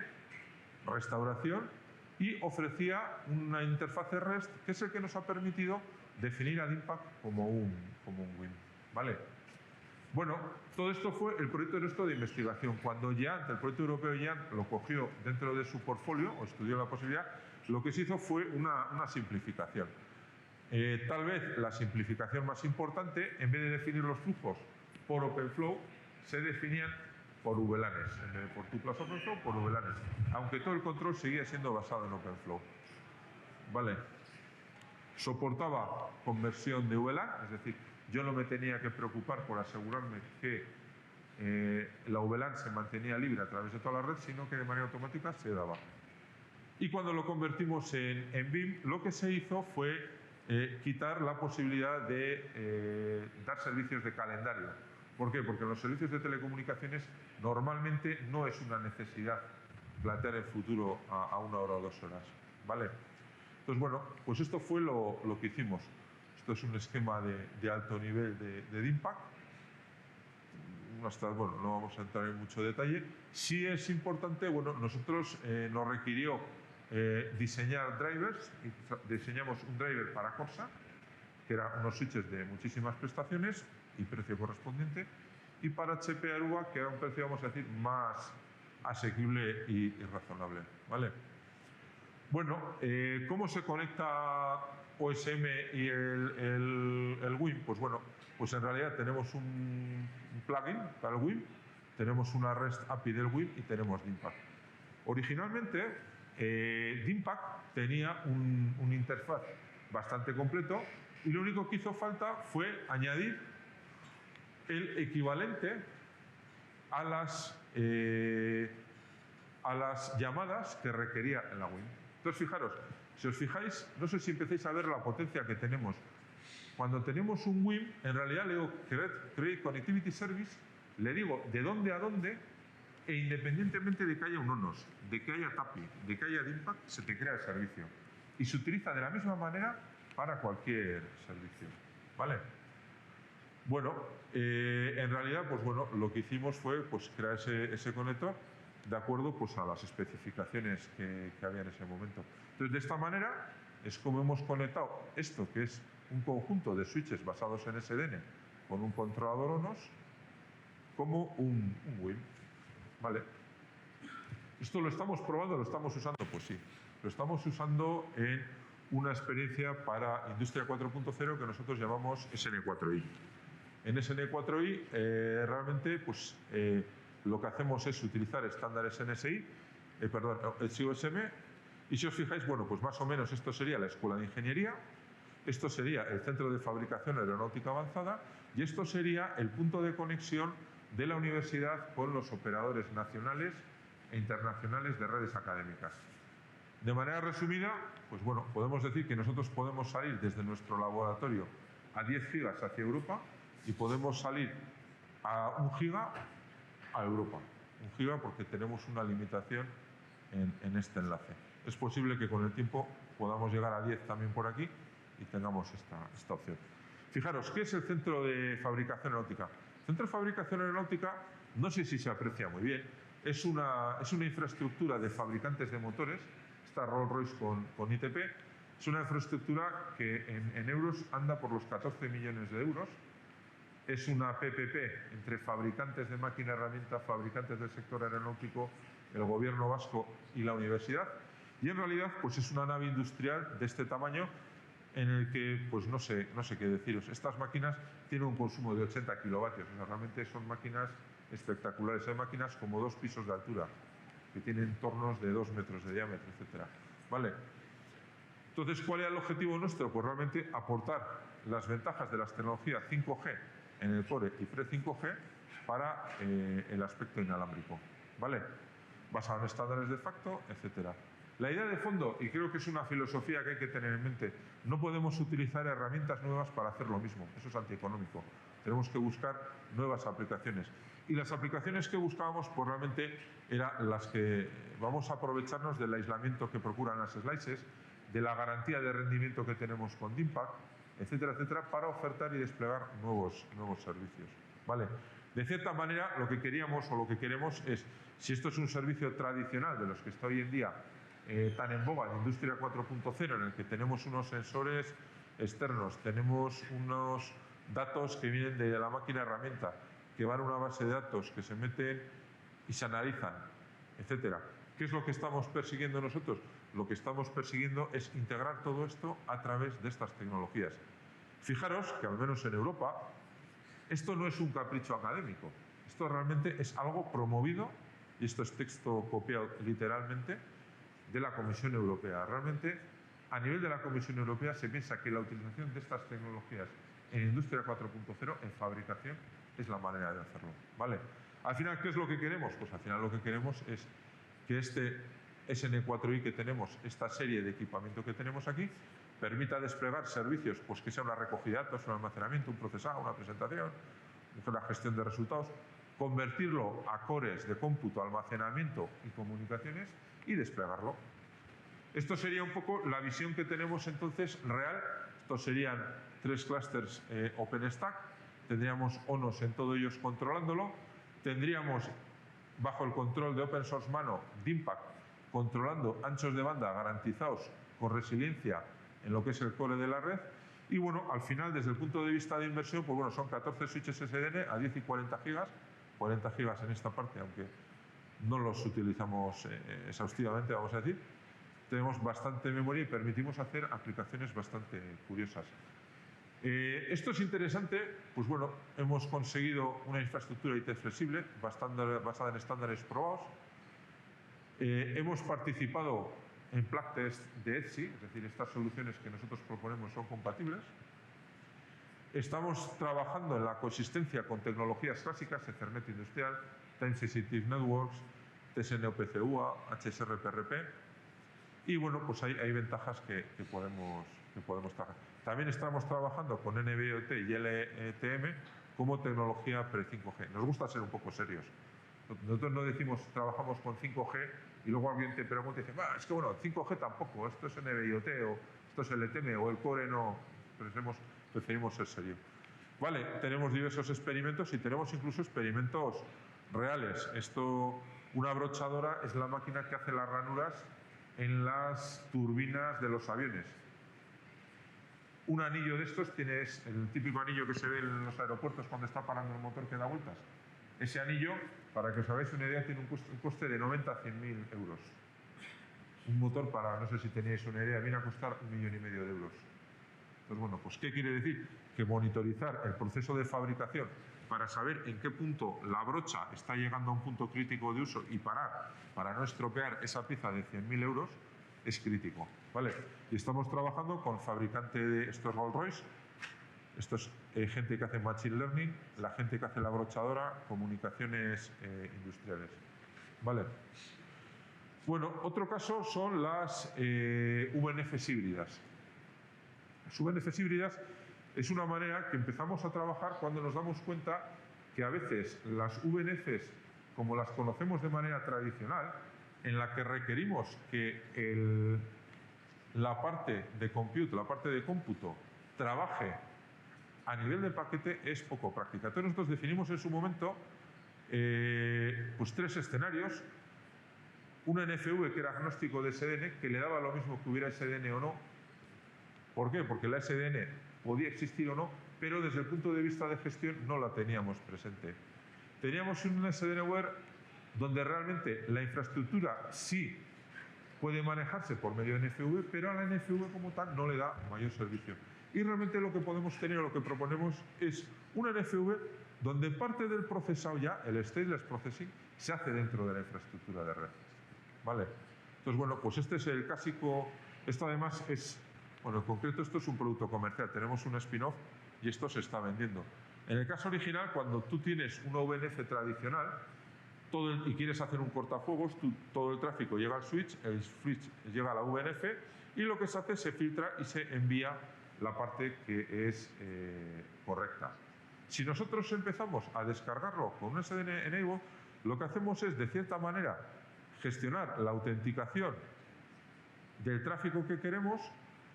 restauración, y ofrecía una interfaz REST que es el que nos ha permitido definir a DIMPAC como un WIM, ¿vale? Bueno, todo esto fue el proyecto nuestro de investigación. Cuando YANT, el proyecto europeo YANT, lo cogió dentro de su portfolio o estudió la posibilidad, lo que se hizo fue una simplificación. Tal vez la simplificación más importante, en vez de definir los flujos por OpenFlow, se definían por VLANs, en vez de por tuplas OpenFlow, por VLANs, aunque todo el control seguía siendo basado en OpenFlow. Vale. Soportaba conversión de VLAN, es decir, yo no me tenía que preocupar por asegurarme que la VLAN se mantenía libre a través de toda la red, sino que de manera automática se daba. Y cuando lo convertimos en BIM, lo que se hizo fue quitar la posibilidad de dar servicios de calendario. ¿Por qué? Porque en los servicios de telecomunicaciones normalmente no es una necesidad plantear el futuro a 1 hora o 2 horas, ¿vale? Entonces, bueno, pues esto fue lo que hicimos. Esto es un esquema de alto nivel de DIMPAC. Bueno, no vamos a entrar en mucho detalle. Sí es importante, bueno, nosotros nos requirió diseñar drivers. Diseñamos un driver para Corsa, que eran unos switches de muchísimas prestaciones y precio correspondiente, y para HP Aruba, que era un precio, vamos a decir, más asequible y razonable, ¿vale? Bueno, ¿cómo se conecta OSM y el WIM? Pues bueno, pues en realidad tenemos un plugin para el WIM, tenemos una REST API del WIM y tenemos DIMPAC. Originalmente, DIMPAC tenía un interfaz bastante completo y lo único que hizo falta fue añadir el equivalente a las llamadas que requería en la WIM. Entonces, fijaros, si os fijáis, no sé si empecéis a ver la potencia que tenemos. Cuando tenemos un WIM, en realidad le digo Create Connectivity Service, le digo de dónde a dónde, e independientemente de que haya un ONOS, de que haya TAPI, de que haya DIMPAC, se te crea el servicio. Y se utiliza de la misma manera para cualquier servicio, ¿vale? Bueno, en realidad, pues bueno, lo que hicimos fue pues, crear ese conector de acuerdo pues, a las especificaciones que había en ese momento. Entonces, de esta manera es como hemos conectado esto, que es un conjunto de switches basados en SDN con un controlador ONOS, como un WIM. ¿Vale? ¿Esto lo estamos probando, lo estamos usando? Pues sí, lo estamos usando en una experiencia para Industria 4.0 que nosotros llamamos SN4i. En SN4i realmente pues, lo que hacemos es utilizar estándares NSI, SIOSM, y si os fijáis, bueno, pues más o menos esto sería la Escuela de Ingeniería, esto sería el Centro de Fabricación Aeronáutica Avanzada y esto sería el punto de conexión de la universidad con los operadores nacionales e internacionales de redes académicas. De manera resumida, pues bueno, podemos decir que nosotros podemos salir desde nuestro laboratorio a 10 gigas hacia Europa y podemos salir a 1 giga a Europa. 1 giga porque tenemos una limitación en este enlace. Es posible que con el tiempo podamos llegar a 10 también por aquí y tengamos esta opción. Fijaros, ¿qué es el centro de fabricación aeronáutica? El centro de fabricación aeronáutica, no sé si se aprecia muy bien, es una infraestructura de fabricantes de motores. Está Rolls-Royce con ITP. Es una infraestructura que en euros anda por los 14 millones de euros. Es una PPP entre fabricantes de máquina herramienta, fabricantes del sector aeronáutico, el gobierno vasco y la universidad. Y en realidad pues es una nave industrial de este tamaño en el que, pues no sé qué deciros. Estas máquinas tienen un consumo de 80 kilovatios. O sea, realmente son máquinas espectaculares. Hay máquinas como 2 pisos de altura, que tienen tornos de 2 metros de diámetro, etcétera. ¿Vale? Entonces, ¿cuál era el objetivo nuestro? Pues realmente aportar las ventajas de las tecnologías 5G en el core y pre-5G para el aspecto inalámbrico. ¿Vale? Basado en estándares de facto, etcétera. La idea de fondo, y creo que es una filosofía que hay que tener en mente, no podemos utilizar herramientas nuevas para hacer lo mismo. Eso es antieconómico. Tenemos que buscar nuevas aplicaciones. Y las aplicaciones que buscábamos, pues realmente eran las que vamos a aprovecharnos del aislamiento que procuran las slices, de la garantía de rendimiento que tenemos con DIMPAC, etcétera, etcétera, para ofertar y desplegar nuevos servicios. ¿Vale? De cierta manera, lo que queríamos o lo que queremos es, si esto es un servicio tradicional de los que está hoy en día tan en boga de Industria 4.0, en el que tenemos unos sensores externos, tenemos unos datos que vienen de la máquina herramienta, que van a una base de datos, que se meten y se analizan, etcétera. ¿Qué es lo que estamos persiguiendo nosotros? Lo que estamos persiguiendo es integrar todo esto a través de estas tecnologías. Fijaros que al menos en Europa esto no es un capricho académico, esto realmente es algo promovido, y esto es texto copiado literalmente, de la Comisión Europea. Realmente, a nivel de la Comisión Europea se piensa que la utilización de estas tecnologías en Industria 4.0, en fabricación, es la manera de hacerlo. ¿Vale? Al final, ¿qué es lo que queremos? Pues al final lo que queremos es que este SN4i que tenemos, esta serie de equipamiento que tenemos aquí, permita desplegar servicios, pues que sea una recogida de datos, un almacenamiento, un procesado, una presentación, una gestión de resultados, convertirlo a cores de cómputo, almacenamiento y comunicaciones y desplegarlo. Esto sería un poco la visión que tenemos entonces real. Estos serían 3 clústeres OpenStack, tendríamos ONOS en todos ellos controlándolo, tendríamos bajo el control de Open Source Mano DIMPAC controlando anchos de banda garantizados con resiliencia en lo que es el core de la red. Y bueno, al final, desde el punto de vista de inversión, pues bueno, son 14 switches SDN a 10 y 40 gigas, 40 gigas en esta parte, aunque no los utilizamos exhaustivamente, vamos a decir. Tenemos bastante memoria y permitimos hacer aplicaciones bastante curiosas. Esto es interesante, pues bueno, hemos conseguido una infraestructura IT flexible, basada en estándares probados. Hemos participado en plug test de ETSI, es decir, estas soluciones que nosotros proponemos son compatibles. Estamos trabajando en la coexistencia con tecnologías clásicas, Ethernet industrial, Time Sensitive Networks, TSN-OPCUA, HSR-PRP. Y bueno, pues hay ventajas que podemos trabajar. También estamos trabajando con NB-IoT y LTM como tecnología pre-5G. Nos gusta ser un poco serios. Nosotros no decimos trabajamos con 5G y luego alguien te pregunta y dice, es que bueno, 5G tampoco, esto es NB-IoT o esto es LTM o el core no, preferimos ser serios. Vale, tenemos diversos experimentos y tenemos incluso experimentos reales. Esto, una brochadora es la máquina que hace las ranuras en las turbinas de los aviones. Un anillo de estos es el típico anillo que se ve en los aeropuertos cuando está parando el motor que da vueltas. Ese anillo, para que os hagáis una idea, tiene un coste de 90 a 100.000 euros. Un motor, para, no sé si teníais una idea, viene a costar 1,5 millones de euros. Entonces, bueno, pues ¿qué quiere decir? Que monitorizar el proceso de fabricación para saber en qué punto la brocha está llegando a un punto crítico de uso y parar para no estropear esa pieza de 100.000 euros es crítico, ¿vale? Y estamos trabajando con fabricante de estos Rolls-Royce, esto es gente que hace Machine Learning, la gente que hace la brochadora, comunicaciones industriales, ¿vale? Bueno, otro caso son las VNFs híbridas. Las VNFs híbridas es una manera que empezamos a trabajar cuando nos damos cuenta que a veces las VNFs, como las conocemos de manera tradicional, en la que requerimos que la parte de compute, la parte de cómputo, trabaje a nivel de paquete, es poco práctica. Entonces nosotros definimos en su momento pues 3 escenarios. Una NFV que era agnóstico de SDN, que le daba lo mismo que hubiera SDN o no. ¿Por qué? Porque la SDN podía existir o no, pero desde el punto de vista de gestión no la teníamos presente. Teníamos un SDNware donde realmente la infraestructura sí puede manejarse por medio de NFV, pero a la NFV como tal no le da mayor servicio. Y realmente lo que podemos tener o lo que proponemos es una NFV donde parte del procesado ya, el stateless processing, se hace dentro de la infraestructura de red. ¿Vale? Entonces, bueno, pues este es el clásico. Esto además es, bueno, en concreto esto es un producto comercial. Tenemos un spin-off y esto se está vendiendo. En el caso original, cuando tú tienes una VNF tradicional y quieres hacer un cortafuegos, todo el tráfico llega al switch, el switch llega a la VNF y lo que se hace se filtra y se envía la parte que es correcta. Si nosotros empezamos a descargarlo con un SDN Enable, lo que hacemos es, de cierta manera, gestionar la autenticación del tráfico que queremos,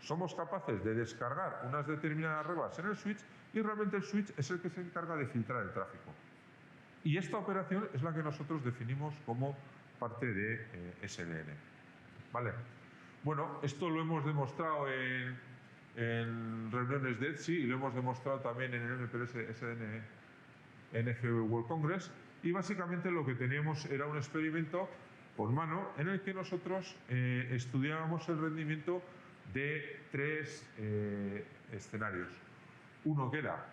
somos capaces de descargar unas determinadas reglas en el switch y realmente el switch es el que se encarga de filtrar el tráfico. Y esta operación es la que nosotros definimos como parte de SDN. ¿Vale? Bueno, esto lo hemos demostrado en reuniones de ETSI y lo hemos demostrado también en el MPLS SDN NFV World Congress, y básicamente lo que teníamos era un experimento por mano en el que nosotros estudiábamos el rendimiento de 3 escenarios. Uno que era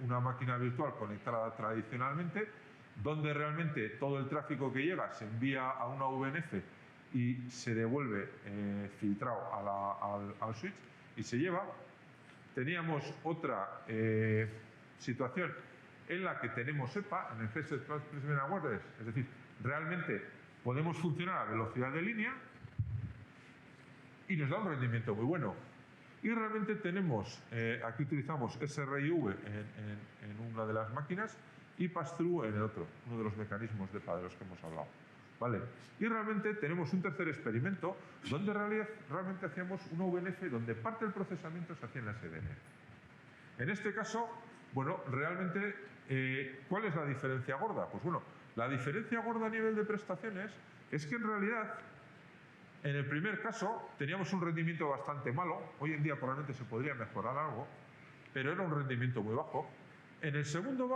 una máquina virtual conectada tradicionalmente, donde realmente todo el tráfico que llega se envía a una VNF y se devuelve filtrado al switch y se lleva. Teníamos otra situación en la que tenemos EPA, en el Fixed Placement Awareness, es decir, realmente podemos funcionar a velocidad de línea y nos da un rendimiento muy bueno. Y realmente tenemos, aquí utilizamos SRIV en una de las máquinas y Pass-Through en el otro, uno de los mecanismos de EPA de los que hemos hablado. ¿Vale? Y realmente tenemos un tercer experimento donde realmente hacíamos una VNF donde parte del procesamiento se hacía en la SDN. En este caso, bueno, realmente, ¿cuál es la diferencia gorda? Pues bueno, la diferencia gorda a nivel de prestaciones es que en realidad, en el primer caso, teníamos un rendimiento bastante malo. Hoy en día probablemente se podría mejorar algo, pero era un rendimiento muy bajo. En el segundo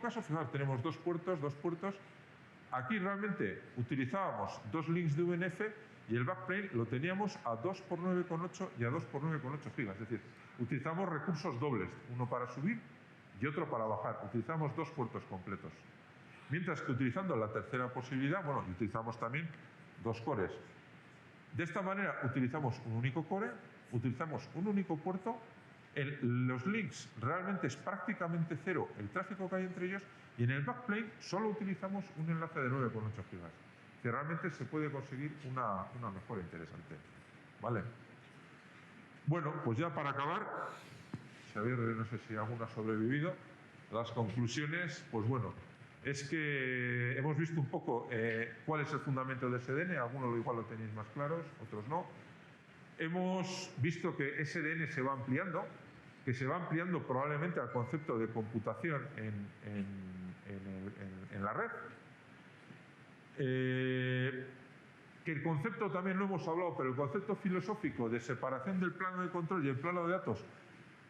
caso, fijaos, tenemos dos puertos. Aquí realmente utilizábamos 2 links de VNF y el backplane lo teníamos a 2 por 9,8 y a 2 por 9,8 gigas. Es decir, utilizamos recursos dobles, uno para subir y otro para bajar. Utilizamos 2 puertos completos. Mientras que utilizando la tercera posibilidad, bueno, utilizamos también 2 cores. De esta manera utilizamos un único core, utilizamos un único puerto. Los links realmente es prácticamente cero el tráfico que hay entre ellos, y en el backplane solo utilizamos un enlace de 9,8 gigas, que realmente se puede conseguir una mejora interesante. ¿Vale? Bueno, pues ya para acabar, Xavier, no sé si alguno ha sobrevivido, las conclusiones, pues bueno, es que hemos visto un poco cuál es el fundamento de SDN, algunos igual lo tenéis más claros, otros no. Hemos visto que SDN se va ampliando, que se va ampliando probablemente al concepto de computación en la red. Que el concepto también lo hemos hablado, pero el concepto filosófico de separación del plano de control y el plano de datos,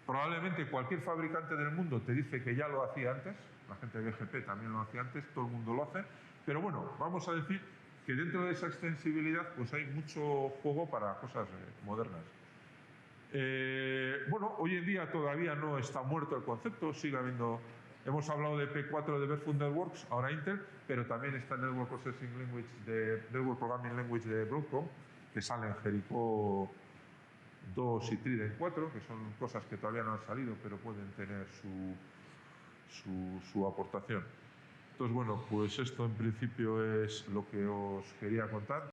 probablemente cualquier fabricante del mundo te dice que ya lo hacía antes, la gente de BGP también lo hacía antes, todo el mundo lo hace, pero bueno, vamos a decir que dentro de esa extensibilidad pues hay mucho juego para cosas modernas. Bueno, hoy en día todavía no está muerto el concepto, sigue habiendo. Hemos hablado de P4 de Barefoot Networks, ahora Intel, pero también está Network Programming Language de Broadcom, que sale en Jericho 2 y Trident 4, que son cosas que todavía no han salido, pero pueden tener su aportación. Entonces, bueno, pues esto en principio es lo que os quería contar.